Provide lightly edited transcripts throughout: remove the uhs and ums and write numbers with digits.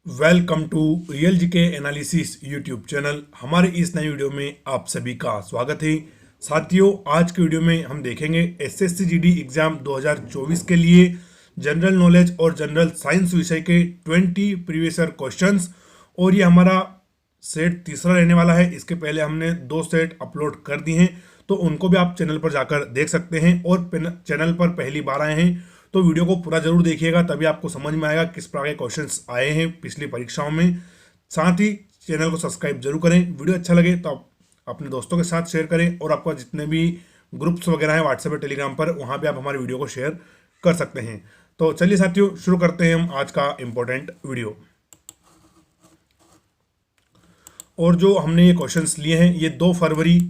Welcome to real GK analysis YouTube channel. हमारे इस नए वीडियो में आप सभी का स्वागत है। साथियों, आज के वीडियो में हम देखेंगे एसएससी जीडी एग्जाम 2024 के लिए जनरल नॉलेज और जनरल साइंस विषय के 20 प्रीवियस ईयर क्वेश्चंस। और ये हमारा सेट तीसरा रहने वाला है। इसके पहले हमने 2 सेट अपलोड कर दिए हैं, तो उनको भी आप चैनल पर जाकर देख सकते हैं। और चैनल पर पहली बार आए हैं तो वीडियो को पूरा जरूर देखिएगा, तभी आपको समझ में आएगा किस प्रकार के क्वेश्चंस आए हैं पिछली परीक्षाओं में। साथ ही चैनल को सब्सक्राइब जरूर करें। वीडियो अच्छा लगे तो आप अपने दोस्तों के साथ शेयर करें, और आपका जितने भी ग्रुप्स वगैरह हैं व्हाट्सएप और टेलीग्राम पर, वहां पे आप हमारे वीडियो को शेयर कर सकते हैं। तो चलिए साथियों, शुरू करते हैं हम आज का इंपॉर्टेंट वीडियो। और जो हमने ये क्वेश्चंस लिए हैं, ये 2 फरवरी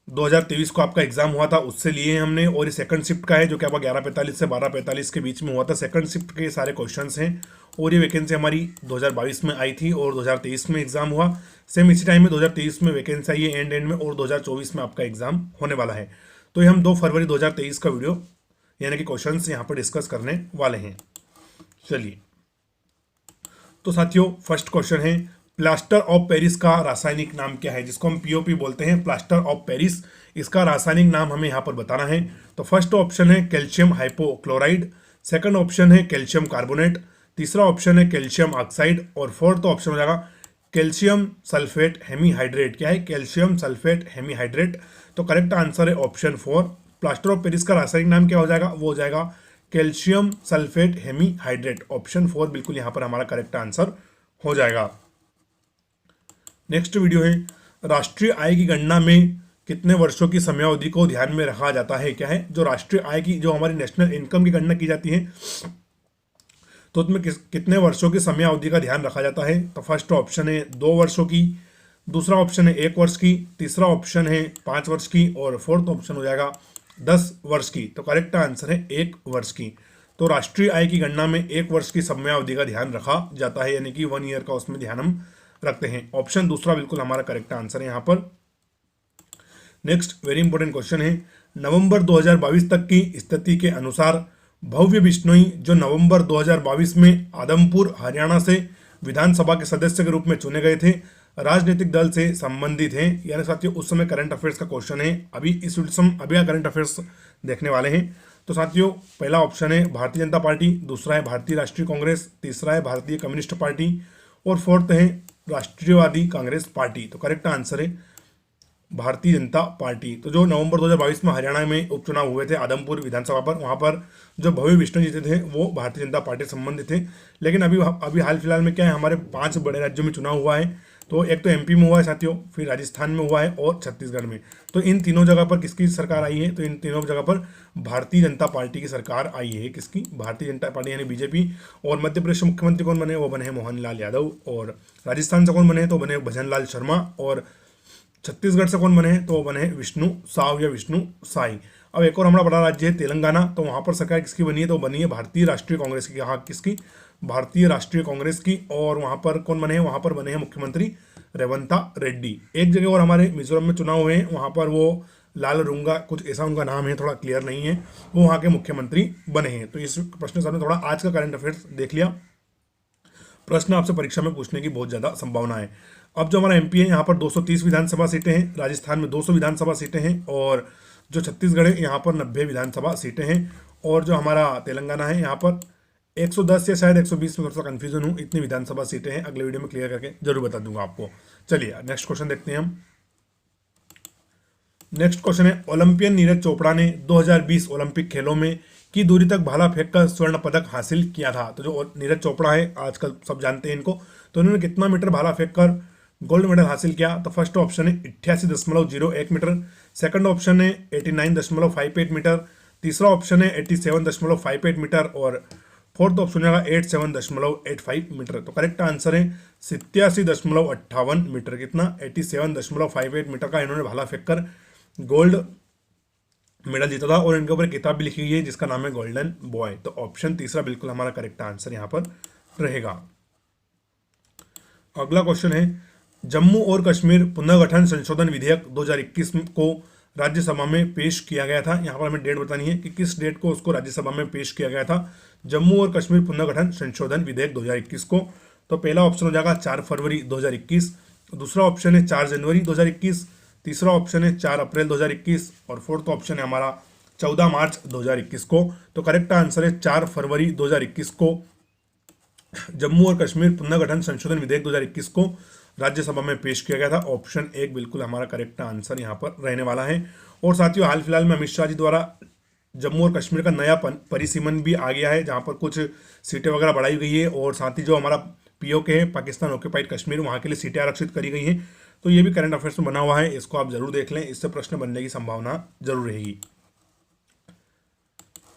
2023 को आपका एग्जाम हुआ था, उससे लिए हैं हमने। और ये सेकंड शिफ्ट का है, जो कि आपका 11:45 से 12:45 के बीच में हुआ था। सेकंड शिफ्ट के सारे क्वेश्चंस हैं। और ये वैकेंसी हमारी 2022 में आई थी और 2023 में एग्जाम हुआ। सेम इसी टाइम में 2023 में वैकेंसी आई है एंड में, और 2024 में आपका एग्जाम होने वाला है। तो ये हम 2 फरवरी 2023 का वीडियो यानी कि क्वेश्चन यहाँ पर डिस्कस करने वाले हैं। चलिए, तो साथियों, फर्स्ट क्वेश्चन है, प्लास्टर ऑफ पेरिस का रासायनिक नाम क्या है? जिसको हम पीओपी बोलते हैं, प्लास्टर ऑफ पेरिस, इसका रासायनिक नाम हमें यहाँ पर बताना है। तो फर्स्ट ऑप्शन है कैल्शियम हाइपोक्लोराइड, सेकंड ऑप्शन है कैल्शियम कार्बोनेट, तीसरा ऑप्शन है कैल्शियम ऑक्साइड, और फोर्थ ऑप्शन हो जाएगा कैल्शियम सल्फेट हेमीहाइड्रेट। क्या है? Calcium sulphate hemihydrate. तो करेक्ट आंसर है ऑप्शन 4। प्लास्टर ऑफ पेरिस का रासायनिक नाम क्या हो जाएगा? वो हो जाएगा कैल्शियम सल्फेट हेमीहाइड्रेट। ऑप्शन 4 बिल्कुल यहाँ पर हमारा करेक्ट आंसर हो जाएगा। नेक्स्ट वीडियो है, राष्ट्रीय आय की गणना में कितने वर्षों की समयावधि को ध्यान में रखा जाता है? क्या है? जो राष्ट्रीय आय की, जो हमारी नेशनल इनकम की गणना की जाती है, तो उसमें कितने वर्षों की समयावधि का ध्यान रखा जाता है? तो फर्स्ट ऑप्शन है 2 वर्षों की, दूसरा ऑप्शन है 1 वर्ष की, तीसरा ऑप्शन है 5 वर्ष की, और फोर्थ ऑप्शन हो जाएगा 10 वर्ष की। तो करेक्ट आंसर है 1 वर्ष की। तो राष्ट्रीय आय की गणना में 1 वर्ष की समयावधि का ध्यान रखा जाता है, यानी कि 1 ईयर का उसमें ध्यान हम रखते हैं। ऑप्शन दूसरा बिल्कुल हमारा करेक्ट आंसर है यहाँ पर। नेक्स्ट वेरी इंपॉर्टेंट क्वेश्चन है, नवंबर 2022 तक की स्थिति के अनुसार भव्य बिश्नोई, जो नवंबर 2022 में आदमपुर हरियाणा से विधानसभा के सदस्य के रूप में चुने गए थे, राजनीतिक दल से संबंधित हैं। यानी साथियों, उस समय करंट अफेयर्स का क्वेश्चन है। अभी इस अभी करंट अफेयर्स देखने वाले हैं। तो साथियों, पहला ऑप्शन है भारतीय जनता पार्टी, दूसरा है भारतीय राष्ट्रीय कांग्रेस, तीसरा है भारतीय कम्युनिस्ट पार्टी, और फोर्थ है राष्ट्रीयवादी कांग्रेस पार्टी। तो करेक्ट आंसर है भारतीय जनता पार्टी। तो जो नवंबर 2022 में हरियाणा में उपचुनाव हुए थे आदमपुर विधानसभा पर, वहां पर जो भव्य बिश्नोई जीते थे वो भारतीय जनता पार्टी से संबंधित थे। लेकिन अभी हाल फिलहाल में क्या है, हमारे 5 बड़े राज्यों में चुनाव हुआ है। तो एक तो एमपी में हुआ है साथियों, फिर राजस्थान में हुआ है, और छत्तीसगढ़ में। तो इन तीनों जगह पर किसकी सरकार आई है? तो इन तीनों जगह पर भारतीय जनता पार्टी की सरकार आई है। किसकी? भारतीय जनता पार्टी यानी बीजेपी। और मध्य प्रदेश के मुख्यमंत्री कौन बने? वो बने हैं मोहनलाल यादव। और राजस्थान से कौन बने? तो बने भजनलाल शर्मा। और छत्तीसगढ़ से कौन बने हैं? तो वो बने विष्णु साव या विष्णु साई। अब एक और हमारा बड़ा राज्य है तेलंगाना। तो वहां पर सरकार किसकी बनी है? तो बनी है भारतीय राष्ट्रीय कांग्रेस की। हाँ, किसकी? भारतीय राष्ट्रीय कांग्रेस की। और वहां पर कौन बने हैं? वहां पर बने हैं मुख्यमंत्री रेवंता रेड्डी। एक जगह और हमारे मिजोरम में चुनाव हुए हैं, वहां पर वो लाल रुंगा, कुछ ऐसा उनका नाम है, थोड़ा क्लियर नहीं है, वो वहां के मुख्यमंत्री बने हैं। तो इस प्रश्न से हमने थोड़ा आज का करंट अफेयर्स देख लिया। प्रश्न आपसे परीक्षा में पूछने की बहुत ज्यादा संभावना है। अब जो हमारा एमपी है, यहाँ पर 230 विधानसभा सीटें हैं, राजस्थान में 200 विधानसभा सीटें हैं, और जो छत्तीसगढ़ है यहाँ पर 90 विधानसभा सीटें हैं, और जो हमारा तेलंगाना है यहाँ पर 110 या शायद 120 में थोड़ा सा कंफ्यूजन हूँ, इतनी विधानसभा सीटें हैं। अगले वीडियो में क्लियर करके जरूर बता दूंगा आपको। चलिए नेक्स्ट क्वेश्चन देखते हैं हम। नेक्स्ट क्वेश्चन है, ओलंपियन नीरज चोपड़ा ने 2020 ओलंपिक खेलों में की दूरी तक भाला फेंककर स्वर्ण पदक हासिल किया था। तो जो नीरज चोपड़ा है, आजकल सब जानते हैं इनको, तो उन्होंने कितना मीटर भाला फेंककर गोल्ड मेडल हासिल किया? तो फर्स्ट ऑप्शन है 88.01 मीटर, सेकंड ऑप्शन है 89.58 मीटर, तीसरा ऑप्शन है 87.58 मीटर, और फोर्थ ऑप्शन है 87.85 मीटर। तो करेक्ट आंसर है 87.58 मीटर। कितना? 87.58 मीटर का इन्होंने भाला फेंककर गोल्ड मेडल जीता था, और इनके ऊपर किताब भी लिखी गई है जिसका नाम है गोल्डन बॉय। तो ऑप्शन तीसरा बिल्कुल हमारा करेक्ट आंसर यहां पर रहेगा। अगला क्वेश्चन है, जम्मू और कश्मीर पुनर्गठन संशोधन विधेयक 2021 को राज्यसभा में पेश किया गया था। यहाँ पर हमें डेट बतानी है कि किस डेट को उसको राज्यसभा में पेश किया गया था। जम्मू और कश्मीर पुनर्गठन संशोधन विधेयक 2021 को तो पहला ऑप्शन हो जाएगा 4 फरवरी 2021, दूसरा ऑप्शन है 4 जनवरी 2021, तीसरा ऑप्शन है 4 अप्रैल 2021 और फोर्थ ऑप्शन है हमारा 14 मार्च 2021 को। तो करेक्ट आंसर है 4 फरवरी 2021 को जम्मू और कश्मीर पुनर्गठन संशोधन विधेयक 2021 को राज्यसभा में पेश किया गया था। ऑप्शन 1 बिल्कुल हमारा करेक्ट आंसर यहाँ पर रहने वाला है। और साथियों हाल फिलहाल में अमित शाह जी द्वारा जम्मू और कश्मीर का नया परिसीमन भी आ गया है, जहाँ पर कुछ सीटें वगैरह बढ़ाई गई है और साथ ही जो हमारा पीओके है पाकिस्तान ऑक्यूपाइड कश्मीर, वहाँ के लिए सीटें आरक्षित करी गई हैं। तो ये भी करंट अफेयर्स में बना हुआ है, इसको आप जरूर देख लें, इससे प्रश्न बनने की संभावना जरूर रहेगी।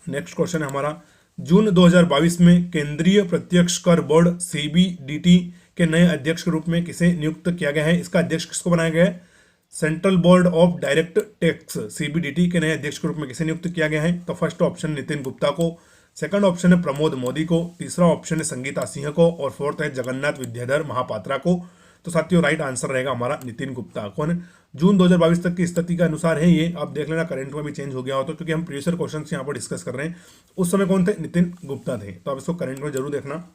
नेक्स्ट क्वेश्चन है हमारा, जून 2022 में केंद्रीय प्रत्यक्ष कर बोर्ड सीबीडीटी के नए अध्यक्ष के रूप में किसे नियुक्त किया गया है? इसका अध्यक्ष किसको बनाया गया है? Central board of direct tax CBDT के नए अध्यक्ष के रूप में किसे नियुक्त किया गया है? तो फर्स्ट ऑप्शन नितिन गुप्ता को, सेकंड ऑप्शन है प्रमोद मोदी को, तीसरा ऑप्शन है संगीता सिंह को और फोर्थ है जगन्नाथ विद्याधर महापात्रा को। तो साथियों राइट आंसर रहेगा हमारा नितिन गुप्ता। कौन? जून 2022 तक की स्थिति के अनुसार है ये, आप देख लेना करंट में भी चेंज हो गया हो तो, क्योंकि हम प्रीवियस क्वेश्चन यहाँ पर डिस्कस कर रहे हैं। उस समय कौन थे? नितिन गुप्ता थे। तो आप इसको करंट में जरूर देखना।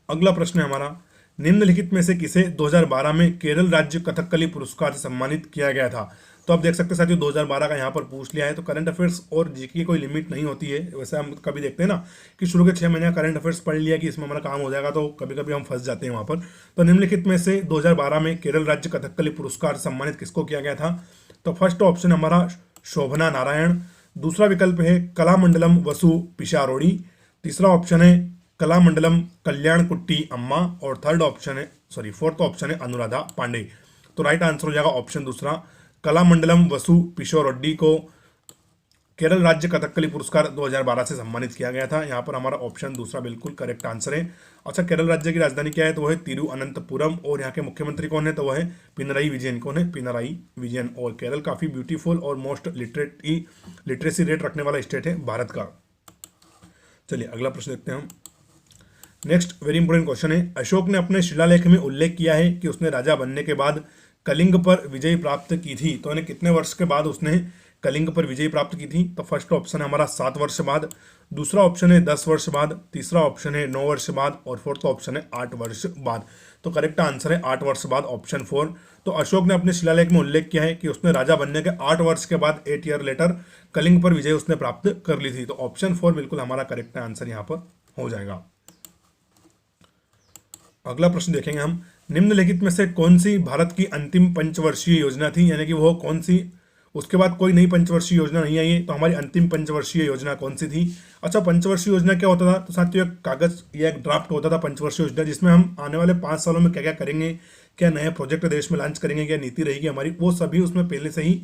अगला प्रश्न है हमारा, निम्नलिखित में से किसे 2012 में केरल राज्य कथकली पुरस्कार से सम्मानित किया गया था? तो आप देख सकते हैं साथियों 2012 का यहाँ पर पूछ लिया है। तो करंट अफेयर्स और जीके की कोई लिमिट नहीं होती है। वैसे हम कभी देखते हैं ना कि शुरू के 6 महीने का करंट अफेयर्स पढ़ लिया कि इसमें हमारा काम हो जाएगा, तो कभी कभी हम फंस जाते हैं वहाँ पर। तो निम्नलिखित में से 2012 में केरल राज्य कथकली पुरस्कार सम्मानित किसको किया गया था? तो फर्स्ट ऑप्शन हमारा शोभना नारायण, दूसरा विकल्प है कलामंडलम वसु पिशारोड़ी, तीसरा ऑप्शन है कलामंडलम कल्याण कुट्टी अम्मा और फोर्थ ऑप्शन है अनुराधा पांडे। तो राइट आंसर हो जाएगा ऑप्शन दूसरा, कलामंडलम वसु पिशोरेड्डी को केरल राज्य कथकली पुरस्कार 2012 से सम्मानित किया गया था। यहाँ पर हमारा ऑप्शन दूसरा बिल्कुल करेक्ट आंसर है। अच्छा, केरल राज्य की राजधानी क्या है? तो वह है तिरुअनंतपुरम और यहाँ के मुख्यमंत्री कौन है? तो वह है पिनराई विजयन। कौन है? पिनराई विजयन। और केरल काफी ब्यूटीफुल और मोस्ट लिटरेसी रेट रखने वाला स्टेट है भारत का। चलिए अगला प्रश्न देखते हैं हम। नेक्स्ट वेरी इंपॉर्टेंट क्वेश्चन है, अशोक ने अपने शिलालेख में उल्लेख किया है कि उसने राजा बनने के बाद कलिंग पर विजय प्राप्त की थी। तो यानी कितने वर्ष के बाद उसने कलिंग पर विजय प्राप्त की थी? तो फर्स्ट ऑप्शन है हमारा 7 वर्ष बाद, दूसरा ऑप्शन है 10 वर्ष बाद, तीसरा ऑप्शन है 9 वर्ष बाद और फोर्थ ऑप्शन है 8 वर्ष बाद। तो करेक्ट आंसर है 8 वर्ष बाद, ऑप्शन 4। तो अशोक ने अपने शिलालेख में उल्लेख किया है कि उसने राजा बनने के 8 वर्ष के बाद 8 ईयर लेटर कलिंग पर विजय उसने प्राप्त कर ली थी। तो ऑप्शन 4 बिल्कुल हमारा करेक्ट आंसर यहाँ पर हो जाएगा। अगला प्रश्न देखेंगे हम, निम्नलिखित में से कौन सी भारत की अंतिम पंचवर्षीय योजना थी? यानी कि वो कौन सी, उसके बाद कोई नई पंचवर्षीय योजना नहीं आई है, तो हमारी अंतिम पंचवर्षीय योजना कौन सी थी? अच्छा, पंचवर्षीय योजना क्या होता था? तो साथियों एक कागज या एक ड्राफ्ट होता था पंचवर्षीय योजना, जिसमें हम आने वाले 5 सालों में क्या क्या करेंगे, क्या नए प्रोजेक्ट देश में लॉन्च करेंगे, क्या नीति रहेगी हमारी, वो सभी उसमें पहले से ही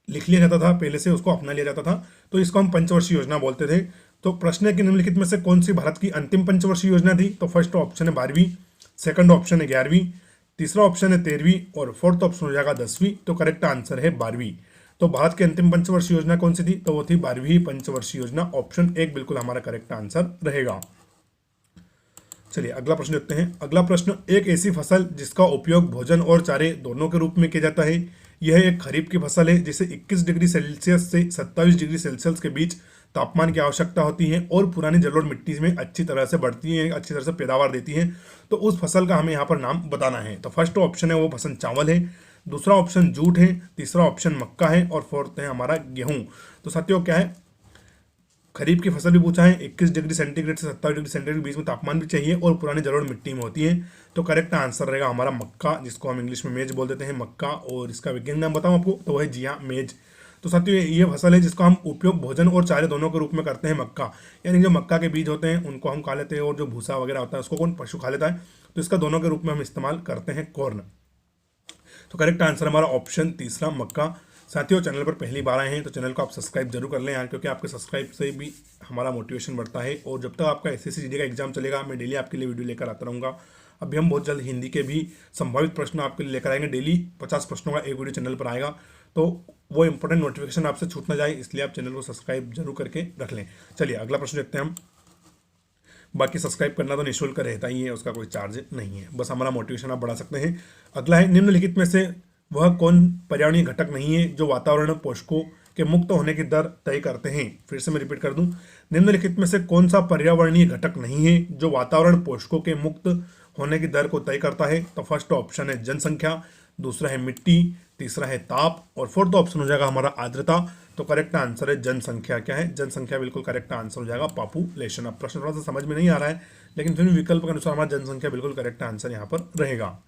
लिख लिया जाता था, पहले से उसको अपना लिया जाता था। तो इसको हम पंचवर्षीय योजना बोलते थे। तो प्रश्न है कि निम्नलिखित में से कौन सी भारत की अंतिम पंचवर्षीय योजना थी? तो फर्स्ट ऑप्शन है 12वीं, सेकंड ऑप्शन है 11वीं, तीसरा ऑप्शन है 13वीं और फोर्थ ऑप्शन हो जाएगा 10वीं। तो करेक्ट आंसर है 12वीं। तो भारत की अंतिम पंचवर्षीय योजना कौन सी थी? तो वो थी 12वीं पंचवर्षीय योजना। ऑप्शन 1 बिल्कुल हमारा करेक्ट आंसर रहेगा। चलिए अगला प्रश्न देखते हैं। अगला प्रश्न, एक ऐसी फसल जिसका उपयोग भोजन और चारे दोनों के रूप में किया जाता है, यह एक खरीफ की फसल है जिसे 21 डिग्री सेल्सियस से 27 डिग्री सेल्सियस के बीच तापमान की आवश्यकता होती है और पुरानी जलोढ़ मिट्टी में अच्छी तरह से बढ़ती है, अच्छी तरह से पैदावार देती है। तो उस फसल का हमें यहाँ पर नाम बताना है। तो फर्स्ट ऑप्शन है वो फसल चावल है, दूसरा ऑप्शन जूट है, तीसरा ऑप्शन मक्का है और फोर्थ है हमारा गेहूं। तो साथियों क्या है, खरीफ की फसल भी पूछा है, 21 डिग्री सेंटीग्रेड से 27 डिग्री सेंटीग्रेड के बीच में तापमान भी चाहिए और पुरानी जलोढ़ मिट्टी में होती है। तो करेक्ट आंसर रहेगा हमारा मक्का, जिसको हम इंग्लिश में मेज बोल देते हैं, मक्का। और इसका वैज्ञानिक नाम बताऊं आपको, तो वह है जी हाँ मेज। तो साथियों ये फसल है जिसका हम उपयोग भोजन और चारे दोनों के रूप में करते हैं। मक्का यानी जो मक्का के बीज होते हैं उनको हम खा लेते हैं और जो भूसा वगैरह होता है उसको कौन पशु खा लेता है, तो इसका दोनों के रूप में हम इस्तेमाल करते हैं, कॉर्न। तो करेक्ट आंसर हमारा ऑप्शन तीसरा मक्का। साथियों चैनल पर पहली बार आए हैं तो चैनल को आप सब्सक्राइब जरूर कर लें यार, क्योंकि आपके सब्सक्राइब से भी हमारा मोटिवेशन बढ़ता है। और जब तक आपका एसएससी जीडी का एग्जाम चलेगा मैं डेली आपके लिए वीडियो लेकर आता रहूँगा। अभी हम बहुत जल्द हिंदी के भी संभावित प्रश्न आपके लिए लेकर आएंगे। डेली 50 प्रश्नों का एक वीडियो चैनल पर आएगा, तो वो इंपॉर्टेंट नोटिफिकेशन आपसे छूट ना जाए, इसलिए आप चैनल को सब्सक्राइब जरूर करके रख लें। चलिए अगला प्रश्न देखते हैं हम। बाकी सब्सक्राइब करना तो निःशुल्क रहता ही है, उसका कोई चार्ज नहीं है, बस हमारा मोटिवेशन आप बढ़ा सकते हैं। अगला है, निम्नलिखित में से वह कौन पर्यावरणीय घटक नहीं है जो वातावरण पोषकों के मुक्त होने की दर तय करते हैं। फिर से मैं रिपीट कर दूं, निम्नलिखित में से कौन सा पर्यावरणीय घटक नहीं है जो वातावरण पोषकों के मुक्त होने की दर को तय करता है? तो फर्स्ट ऑप्शन है जनसंख्या, दूसरा है मिट्टी, तीसरा है ताप और फोर्थ ऑप्शन हो जाएगा हमारा आर्द्रता। तो करेक्ट आंसर है जनसंख्या। क्या है? जनसंख्या बिल्कुल करेक्ट आंसर हो जाएगा, पॉपुलेशन। अब प्रश्न थोड़ा सा समझ में नहीं आ रहा है, लेकिन फिर भी विकल्प के अनुसार हमारा जनसंख्या बिल्कुल करेक्ट आंसर यहाँ पर रहेगा।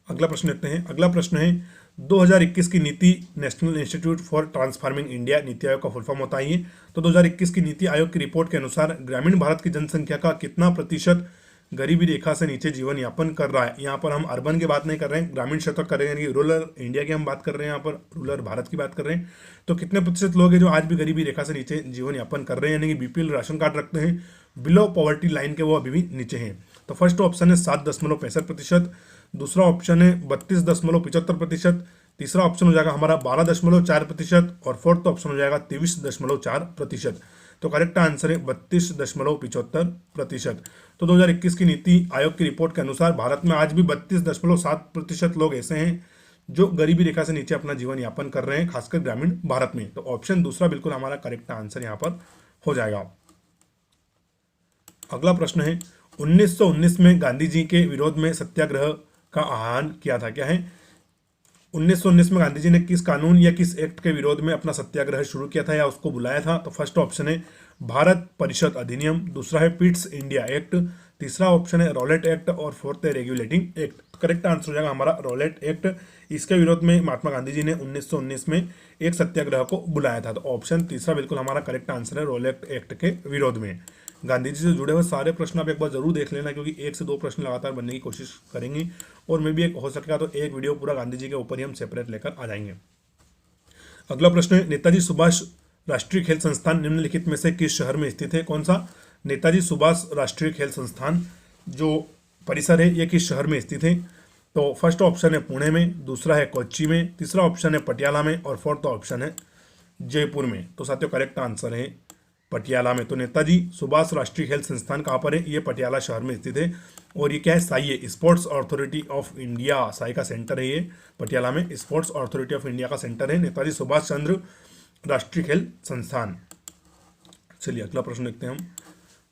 अगला प्रश्न देखते हैं। अगला प्रश्न है 2021 की नीति national institute for transforming India, NITI Aayog का फुल फॉर्म होता है ये। तो 2021 की नीति आयोग की रिपोर्ट के अनुसार ग्रामीण भारत की जनसंख्या का कितना प्रतिशत गरीबी रेखा से नीचे जीवन यापन कर रहा है? यहाँ पर हम अर्बन की बात नहीं कर रहे हैं, ग्रामीण क्षेत्र कर रहे हैं, यानी रूरल इंडिया की हम बात कर रहे हैं, यहाँ पर रूरल भारत की बात कर रहे हैं। तो कितने प्रतिशत लोग हैं जो आज भी गरीबी रेखा से नीचे जीवन यापन कर रहे हैं, यानी कि बीपीएल राशन कार्ड रखते हैं, बिलो पॉवर्टी लाइन के वो अभी भी नीचे हैं? तो फर्स्ट ऑप्शन है 7.65%, दूसरा ऑप्शन है 32.75%, तीसरा ऑप्शन हो जाएगा हमारा 12.4% और फोर्थ ऑप्शन हो जाएगा 23.4%। तो करेक्ट आंसर है 32.75%। तो 2021 की नीति आयोग की रिपोर्ट के अनुसार भारत में आज भी 32.7% लोग ऐसे हैं जो गरीबी रेखा से नीचे अपना जीवन यापन कर रहे हैं, खासकर ग्रामीण भारत में। तो ऑप्शन दूसरा बिल्कुल हमारा करेक्ट आंसर यहाँ पर हो जाएगा। अगला प्रश्न है 1919 में गांधी जी के विरोध में सत्याग्रह का आह्वान किया था? क्या है? 1919 में गांधी जी ने किस कानून या किस एक्ट के विरोध में अपना सत्याग्रह शुरू किया था या उसको बुलाया था? तो फर्स्ट ऑप्शन है भारत परिषद अधिनियम, दूसरा है पिट्स इंडिया एक्ट, तीसरा ऑप्शन है रॉलेट एक्ट और फोर्थ है रेगुलेटिंग एक्ट। करेक्ट आंसर हो जाएगा हमारा रॉलेट एक्ट। इसके विरोध में महात्मा गांधी जी ने 1919 में एक सत्याग्रह को बुलाया था। तो ऑप्शन तीसरा बिल्कुल हमारा करेक्ट आंसर है, रॉलेट एक्ट के विरोध में। गांधी जी से जुड़े हुए सारे प्रश्न आप एक बार जरूर देख लेना, क्योंकि 1 से 2 प्रश्न लगातार बनने की कोशिश करेंगे और मैं भी एक हो सकेगा तो एक वीडियो पूरा गांधी जी के ऊपर ही हम सेपरेट लेकर आ जाएंगे। अगला प्रश्न है नेताजी सुभाष राष्ट्रीय खेल संस्थान निम्नलिखित में से किस शहर में स्थित है? कौन सा? नेताजी सुभाष राष्ट्रीय खेल संस्थान जो परिसर है ये किस शहर में स्थित है? तो फर्स्ट ऑप्शन है पुणे में, दूसरा है कोच्चि में, तीसरा ऑप्शन है पटियाला में और फोर्थ ऑप्शन है जयपुर में। तो साथियों करेक्ट आंसर है पटियाला में। तो नेताजी सुभाष राष्ट्रीय खेल संस्थान कहाँ पर है? ये पटियाला शहर में स्थित है। और ये क्या है? साई है, sports authority of India, Sai का सेंटर है ये पटियाला में, स्पोर्ट्स अथॉरिटी ऑफ इंडिया का सेंटर है नेताजी सुभाष चंद्र राष्ट्रीय खेल संस्थान। चलिए अगला प्रश्न देखते हैं हम।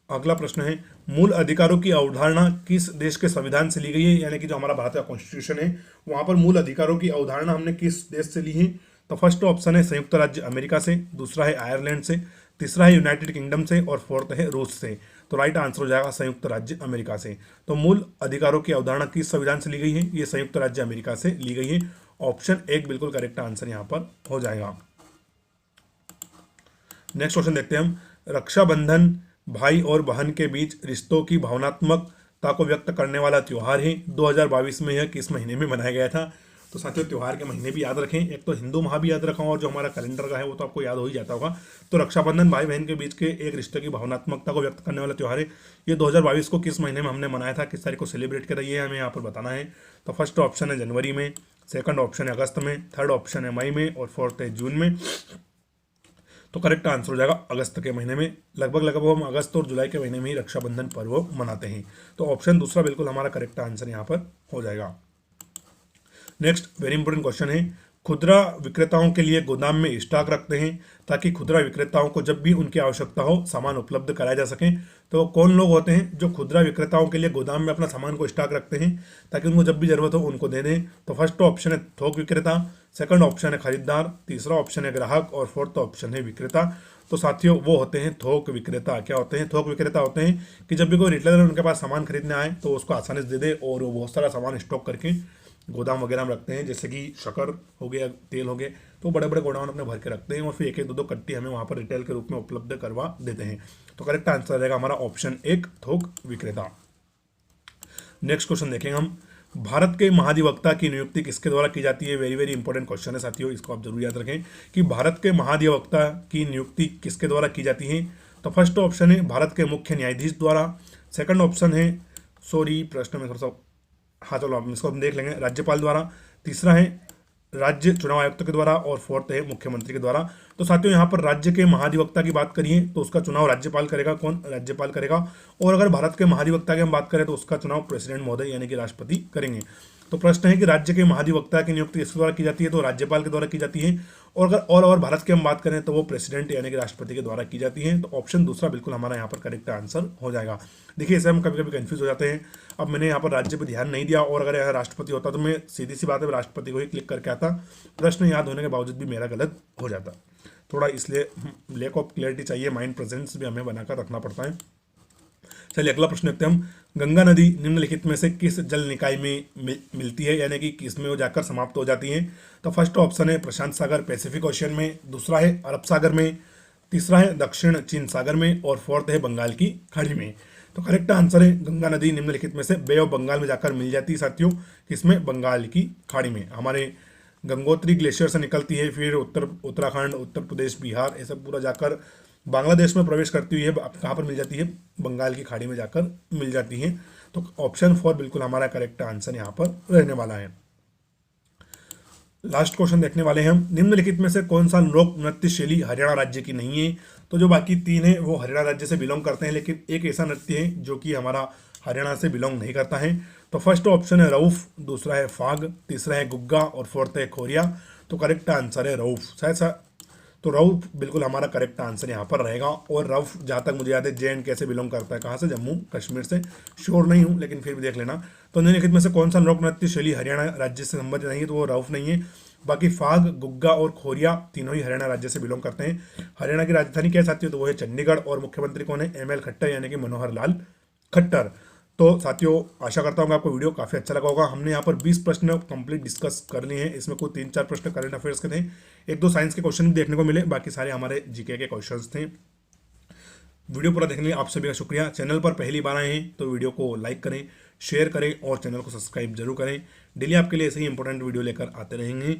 अगला प्रश्न है मूल अधिकारों की अवधारणा किस देश के संविधान से ली गई है? यानी कि जो हमारा भारत का कॉन्स्टिट्यूशन है वहां पर मूल अधिकारों की अवधारणा हमने किस देश से ली है? तो फर्स्ट ऑप्शन है संयुक्त राज्य अमेरिका से, दूसरा है आयरलैंड से, तीसरा है यूनाइटेड किंगडम से और फोर्थ है रूस से। तो राइट आंसर हो जाएगा संयुक्त राज्य अमेरिका से। तो मूल अधिकारों की अवधारणा किस संविधान से ली गई है? ये संयुक्त राज्य अमेरिका से ली गई है। ऑप्शन 1 बिल्कुल करेक्ट आंसर यहाँ पर हो जाएगा। नेक्स्ट क्वेश्चन देखते हैं हम। रक्षाबंधन भाई और बहन के बीच रिश्तों की भावनात्मकता को व्यक्त करने वाला त्योहार है। 2022 में यह किस महीने में मनाया गया था? तो साथियों त्योहार के महीने भी याद रखें, एक तो हिंदू माह भी याद रखा और जो हमारा कैलेंडर का है वो तो आपको याद हो ही जाता होगा। तो रक्षाबंधन भाई बहन के बीच के एक रिश्ते की भावनात्मकता को व्यक्त करने वाला त्योहार है। ये 2022 को किस महीने में हमने मनाया था, किस तारीख को सेलिब्रेट करा, ये हमें यहाँ पर बताना है। तो फर्स्ट ऑप्शन है जनवरी में, सेकंड ऑप्शन है अगस्त में, थर्ड ऑप्शन है मई में और फोर्थ है जून में। तो करेक्ट आंसर हो जाएगा अगस्त के महीने में। लगभग हम अगस्त और जुलाई के महीने में ही रक्षाबंधन पर्व मनाते हैं। तो ऑप्शन दूसरा बिल्कुल हमारा करेक्ट आंसर यहाँ पर हो जाएगा। नेक्स्ट वेरी इंपॉर्टेंट क्वेश्चन है खुदरा विक्रेताओं के लिए गोदाम में स्टॉक रखते हैं ताकि खुदरा विक्रेताओं को जब भी उनकी आवश्यकता हो सामान उपलब्ध कराया जा सके। तो कौन लोग होते हैं जो खुदरा विक्रेताओं के लिए गोदाम में अपना सामान को स्टॉक रखते हैं ताकि उनको जब भी जरूरत हो उनको दे दें? तो फर्स्ट ऑप्शन है थोक विक्रेता, सेकंड ऑप्शन है खरीदार, तीसरा ऑप्शन है ग्राहक और फोर्थ ऑप्शन है विक्रेता। तो साथियों वो होते हैं थोक विक्रेता। क्या होते हैं? थोक विक्रेता होते हैं कि जब भी कोई रिटेलर उनके पास सामान खरीदने आए तो उसको आसानी से दे दे और वो बहुत सारा सामान स्टॉक करके गोदाम वगैरह में रखते हैं, जैसे कि शक्कर हो गया, तेल हो गए, तो बड़े बड़े गोडाउन अपने भर के रखते हैं और फिर 1-1 2-2 कट्टी हमें वहाँ पर रिटेल के रूप में उपलब्ध करवा देते हैं। तो करेक्ट आंसर रहेगा हमारा ऑप्शन 1 थोक विक्रेता। नेक्स्ट क्वेश्चन देखेंगे हम। भारत के महाधिवक्ता की नियुक्ति किसके द्वारा की जाती है? वेरी वेरी इंपॉर्टेंट क्वेश्चन है साथियों, इसको आप जरूर याद रखें कि भारत के महाधिवक्ता की नियुक्ति किसके द्वारा की जाती है। तो फर्स्ट ऑप्शन है भारत के मुख्य न्यायाधीश द्वारा, सेकंड ऑप्शन है प्रश्न में थोड़ा सा हाँ चलो हम इसको हम देख लेंगे, राज्यपाल द्वारा, तीसरा है राज्य चुनाव आयुक्त के द्वारा और फोर्थ है मुख्यमंत्री के द्वारा। तो साथियों यहाँ पर राज्य के महाधिवक्ता की बात करिए तो उसका चुनाव राज्यपाल करेगा। कौन? राज्यपाल करेगा। और अगर भारत के महाधिवक्ता की हम बात करें तो उसका चुनाव प्रेसिडेंट महोदय यानी कि राष्ट्रपति करेंगे। तो प्रश्न है कि राज्य के महाधिवक्ता की नियुक्ति किसके द्वारा की जाती है, तो राज्यपाल के द्वारा की जाती है। और अगर ऑल ओवर भारत की हम बात करें तो वो प्रेसिडेंट यानी कि राष्ट्रपति के द्वारा की जाती है। तो ऑप्शन दूसरा बिल्कुल हमारा यहाँ पर करेक्ट आंसर हो जाएगा। देखिए इसे हम कभी कभी कंफ्यूज हो जाते हैं। अब मैंने यहाँ पर राज्य पर ध्यान नहीं दिया, और अगर यहाँ राष्ट्रपति होता तो मैं सीधी सी बात है राष्ट्रपति को ही क्लिक करके आता, प्रश्न याद होने के बावजूद भी मेरा गलत हो जाता। थोड़ा इसलिए लैक ऑफ क्लियरिटी चाहिए, माइंड प्रेजेंस भी हमें बनाकर रखना पड़ता है। चलिए अगला प्रश्न देखते हैं हम। गंगा नदी निम्नलिखित में से किस जल निकाय में मिलती है, यानी कि किस में वो जाकर समाप्त हो जाती है। तो फर्स्ट ऑप्शन है प्रशांत सागर पैसिफिक ओशियन में, दूसरा है अरब सागर में, तीसरा है दक्षिण चीन सागर में, और फोर्थ है बंगाल की खाड़ी में। तो करेक्ट आंसर है गंगा नदी निम्नलिखित में से बे ऑफ बंगाल में जाकर मिल जाती है साथियों, किसमें, बंगाल की खाड़ी में। हमारे गंगोत्री ग्लेशियर से निकलती है, फिर उत्तराखंड, उत्तर प्रदेश, बिहार, ये सब पूरा जाकर बांग्लादेश में प्रवेश करती हुई है। कहाँ पर मिल जाती है, बंगाल की खाड़ी में जाकर मिल जाती है। तो ऑप्शन 4 बिल्कुल हमारा करेक्ट आंसर यहाँ पर रहने वाला है। लास्ट क्वेश्चन देखने वाले हैं हम। निम्नलिखित में से कौन सा लोक नृत्य शैली हरियाणा राज्य की नहीं है। तो जो बाकी तीन है वो हरियाणा राज्य से बिलोंग करते हैं, लेकिन एक ऐसा नृत्य है जो कि हमारा हरियाणा से बिलोंग नहीं करता है। तो फर्स्ट ऑप्शन है रऊफ, दूसरा है फाग, तीसरा है गुग्गा, और फोर्थ है खोरिया। तो करेक्ट आंसर है रऊफ। शायद तो रऊफ बिल्कुल हमारा करेक्ट आंसर यहाँ पर रहेगा। और रऊफ जहाँ तक मुझे याद है JNK से बिलोंग करता है, कहाँ से, जम्मू कश्मीर से, श्योर नहीं हूँ लेकिन फिर भी देख लेना। तो निम्नलिखित में से कौन सा लोक नृत्य शैली हरियाणा राज्य से संबंधित नहीं है, तो वो रऊफ नहीं है। बाकी फाग, गुग्गा और खोरिया तीनों ही हरियाणा राज्य से बिलोंग करते हैं। हरियाणा की राजधानी क्या साथियों, तो वो है चंडीगढ़, और मुख्यमंत्री कौन है, ML खट्टर यानी कि मनोहर लाल खट्टर। तो साथियों आशा करता हूँ आपको वीडियो काफ़ी अच्छा लगा होगा। हमने यहाँ पर 20 प्रश्न कंप्लीट डिस्कस कर लिए हैं। इसमें कोई 3-4 प्रश्न करंट अफेयर्स के थे, 1-2 साइंस के क्वेश्चन भी देखने को मिले, बाकी सारे हमारे GK के क्वेश्चंस थे। वीडियो पूरा देखने के लिए आप सभी का शुक्रिया। चैनल पर पहली बार आए हैं तो वीडियो को लाइक करें, शेयर करें और चैनल को सब्सक्राइब जरूर करें। डेली आपके लिए ऐसे ही इंपॉर्टेंट वीडियो लेकर आते रहेंगे।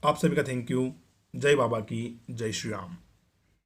आप सभी का थैंक यू। जय बाबा की, जय श्री राम।